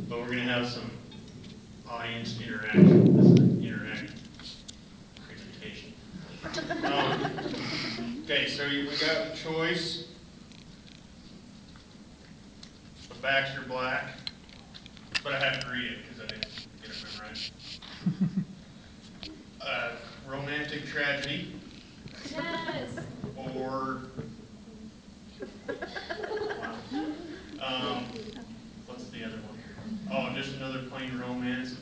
but we're going to have some audience interaction. This is an interactive presentation. Okay, so we got the choice of Baxter Black, but I have to read it because I didn't get it memorized. Romantic tragedy. Yes. Or what's the other one? Oh, just another plain romance.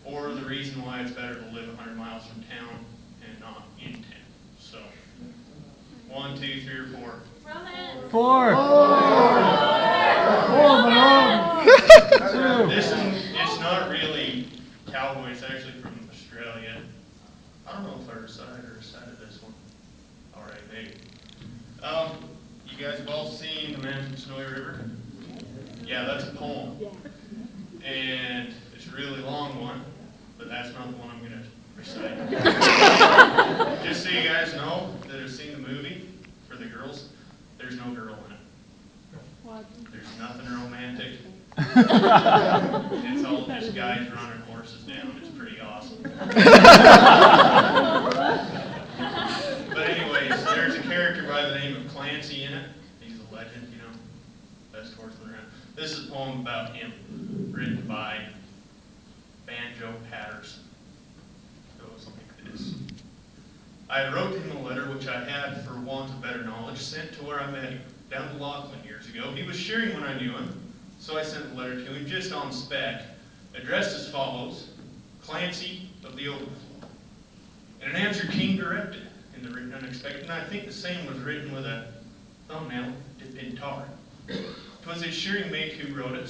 Or the reason why it's better to live 100 miles from town and not in town. So, 1, 2, 3, or 4. Romance. 4. This one, it's not really cowboy. It's actually from Australia. I don't know if I recited this one. All right, maybe. You guys have all seen The Man from Snowy River? Yeah, that's a poem. And it's a really long one, but that's not the one I'm going to recite. Just so you guys know that have seen the movie, for the girls, there's no girl in it. What? There's nothing romantic. It's all just guys running horses down. It's pretty awesome. But anyways, there's a character by the name of Clancy in it. He's a legend, you know, best horseman around. This is a poem about him, written by Banjo Patterson. It goes like this. I wrote him a letter which I had, for want of better knowledge, sent to where I met him, down to Lachlan years ago. He was shearing when I knew him, so I sent the letter to him just on spec, addressed as follows: Clancy of the Overflow. And an answer came directed in the written unexpected, and I think the same was written with a thumbnail dipped in tar. 'Twas his shearing mate who wrote it,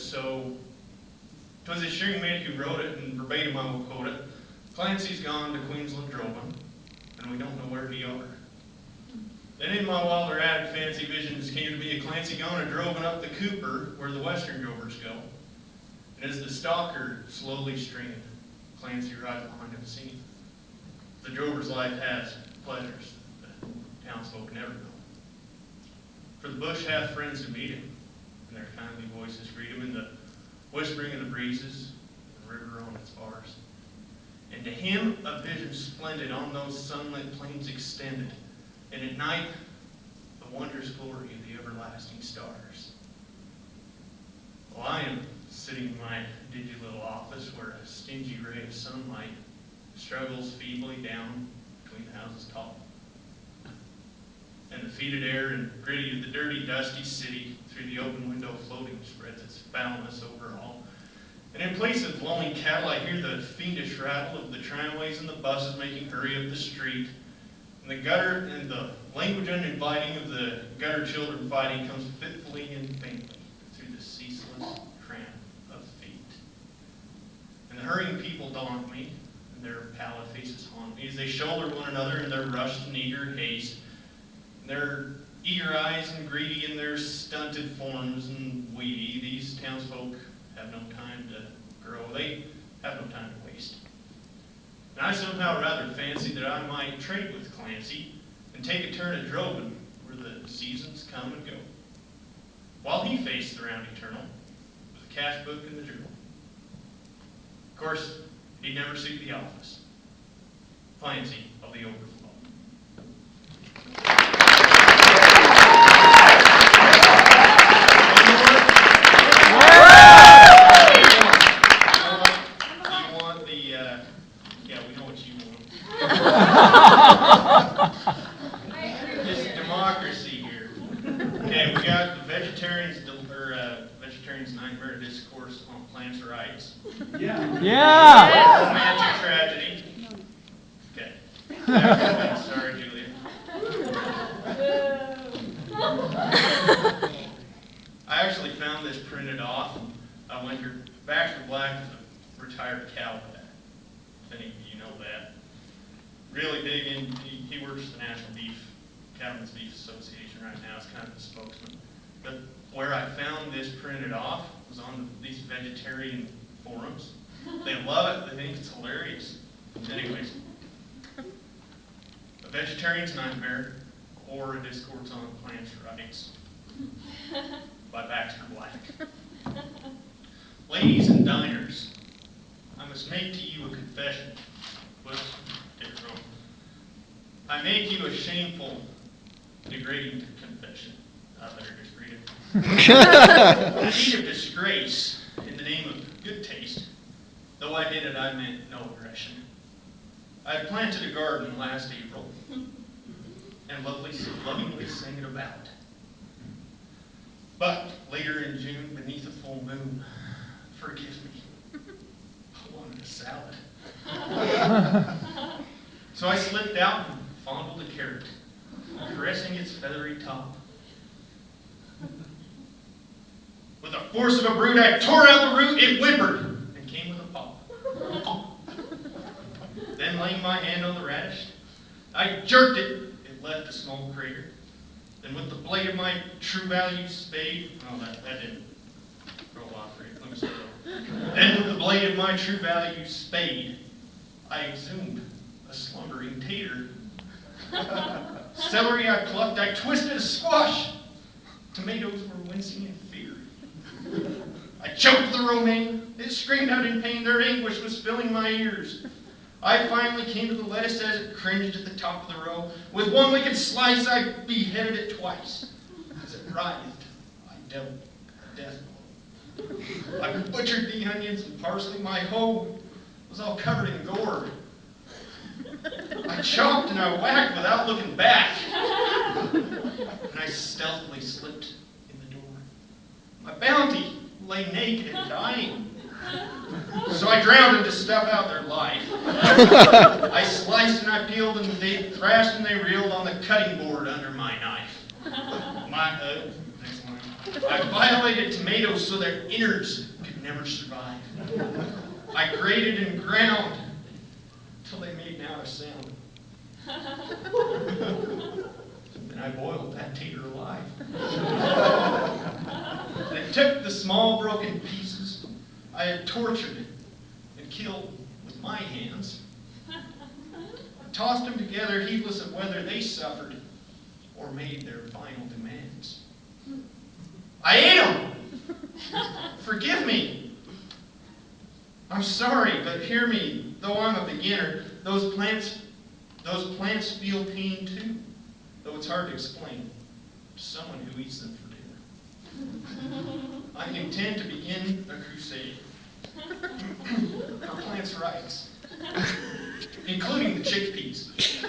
and verbatim I will quote it. Clancy's gone to Queensland droving, and we don't know where he are. Then in my wilder attic fancy visions came to be a Clancy gone and droving up the Cooper where the western drovers go. And as the stalker slowly strained, Clancy rides behind him seen. The drover's life has pleasures that townsfolk never know. For the bush hath friends to meet him, and their kindly voices greet him in the whispering of the breezes, the river on its bars. And to him a vision splendid on those sunlit plains extended, and at night the wondrous glory of the everlasting stars. Well, I am sitting in my dingy little office where a stingy ray of sunlight struggles feebly down between the houses tall. And the fetid air and gritty of the dirty, dusty city through the open window floating spreads its foulness over all. And in place of lowing cattle, I hear the fiendish rattle of the tramways and the buses making hurry up the street. And the gutter and the language uninviting of the gutter children fighting comes fitfully and faintly through the ceaseless tramp of feet. And the hurrying people daunt me, and their pallid faces haunt me as they shoulder one another in their rushed and eager haste. Their eager eyes and greedy in their stunted forms and weedy, these townsfolk have no time to grow. They have no time to waste. And I somehow rather fancied that I might trade with Clancy and take a turn at droving where the seasons come and go, while he faced the round eternal with the cash book and the journal. Of course, he'd never suit the office. Clancy of the Overflow. Just democracy here. Okay, we got the Vegetarian's Nightmare Discourse on Plants' Rights. Yeah. Romantic tragedy. Okay. Sorry, Julia. I actually found this printed off. Baxter Black is a retired cowboy. If any of you know that. Really big in, he works for the National Cattlemen's Beef Association right now. It's kind of the spokesman. But where I found this printed off was on these vegetarian forums. They love it. They think it's hilarious. Anyways, A Vegetarian's Nightmare, or A Discourse on Plants' Rights by Baxter Black. Ladies and diners, I must make to you a confession. Whoops, did it wrong. I make you a shameful, degrading confession. I better just read it. A deed of disgrace in the name of good taste. Though I did it, I meant no aggression. I had planted a garden last April and lovingly sang it about. But later in June, beneath a full moon, forgive me, I wanted a salad. So I slipped out and fondled a carrot, caressing its feathery top. With the force of a brute, I tore out the root, it whimpered, and came with a pop. Then laying my hand on the radish, I jerked it, it left a small crater. Then with the blade of my True Value spade, that didn't roll off right. Let me start over. Then with the blade of my True Value spade, I exhumed a slumbering tater. Celery I plucked, I twisted a squash. Tomatoes were wincing in fear. I choked the romaine, it screamed out in pain, their anguish was filling my ears. I finally came to the lettuce as it cringed at the top of the row. With one wicked slice, I beheaded it twice. As it writhed, I dealt a death blow. I butchered the onions and parsley. My hoe was all covered in gore. I chopped and I whacked without looking back. And I stealthily slipped in the door. My bounty lay naked and dying. So I drowned them to stuff out their life. I sliced and I peeled and they thrashed and they reeled on the cutting board under my knife. Next one. I violated tomatoes so their innards could never survive. I grated and ground till they made not a sound. Then I boiled that tater alive. I took the small broken pieces I had tortured and killed with my hands. I tossed them together, heedless of whether they suffered or made their final demands. I ate them! Forgive me! I'm sorry, but hear me, though I'm a beginner, those plants feel pain too, though it's hard to explain to someone who eats them for dinner. I intend to begin a crusade for plants' rights, including the chickpeas. The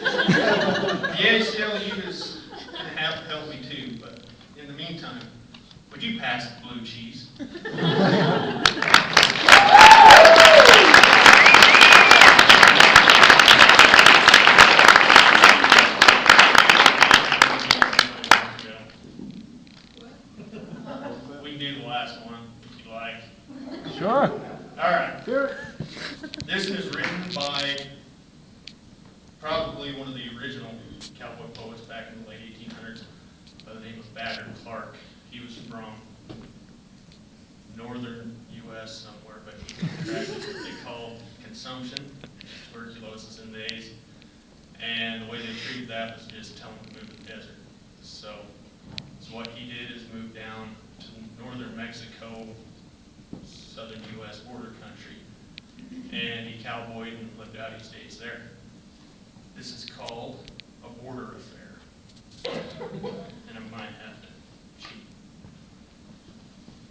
ACLU is going to have to help me too, but in the meantime, would you pass the blue cheese? We can do the last one if you like. Sure. All right. Sure. This is written by probably one of the original cowboy poets back in the late 1800s by the name of Badger Clark. He was from northern U.S. somewhere, but he contracted what they call consumption, tuberculosis in the days. And the way they treated that was just tell him to move to the desert. So what he did is move down to northern Mexico, southern U.S. border country, and he cowboyed and lived out his days there. This is called a border affair, and I might have to cheat.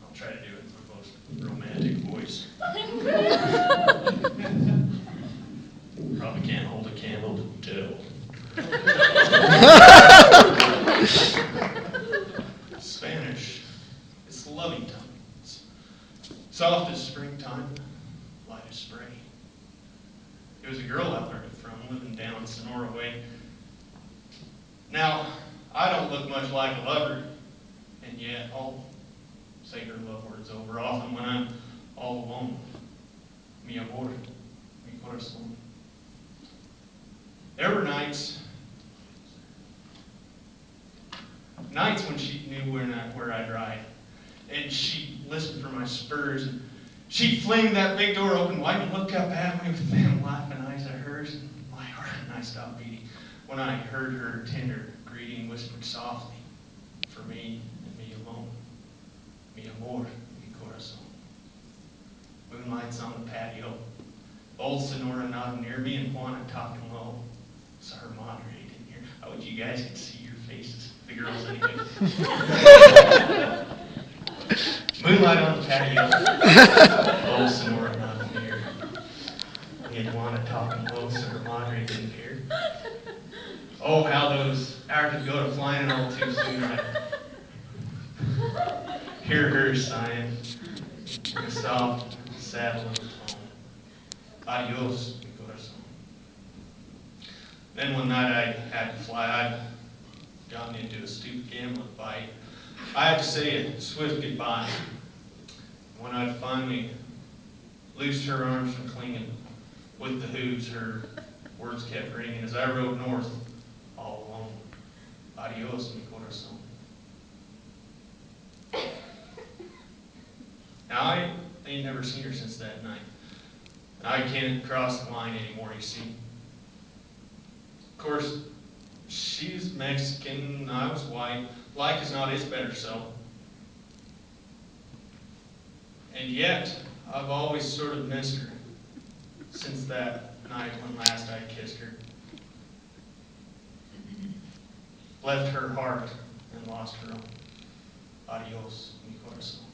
I'll try to do it in my most romantic voice. Probably can't hold a candle to the devil. Spanish, it's loving tongues, soft as springtime, light as spray. It was a girl I learned it from, living down Sonora way. Now, I don't look much like a lover, and yet I'll say her love words over often when I'm all alone. Mi amor, mi corazón. There were nights when she knew where I'd ride, and she'd listen for my spurs, and she'd fling that big door open wide and look up at me with them laughing eyes of hers, and my heart and I stopped beating when I heard her tender greeting whispered softly, for me and me alone, mi amor, mi corazón. Old Sonora nodding near me and Juana talking low. Sorry, Madre didn't hear. I wish you guys could see your faces, the girls anyway. Moonlight on the patio. Old Sonora nodding near. Me and Juana talking low, so her Madre didn't hear. Oh, how those hours would go to flying all too soon. I'd hear her sighing, a soft, sad little tone. Adios, mi corazón. Then one night I had to fly. I'd gotten into a stupid gambling fight. I had to say a swift goodbye. When I'd finally loosed her arms from clinging with the hooves, her words kept ringing as I rode north all alone. Adios, mi corazón. Now, I ain't never seen her since that night. I can't cross the line anymore, you see. Of course, she's Mexican, I was white. Like as not, it's better so. And yet, I've always sort of missed her since that night when last I kissed her. Left her heart and lost her own. Adios, mi corazón.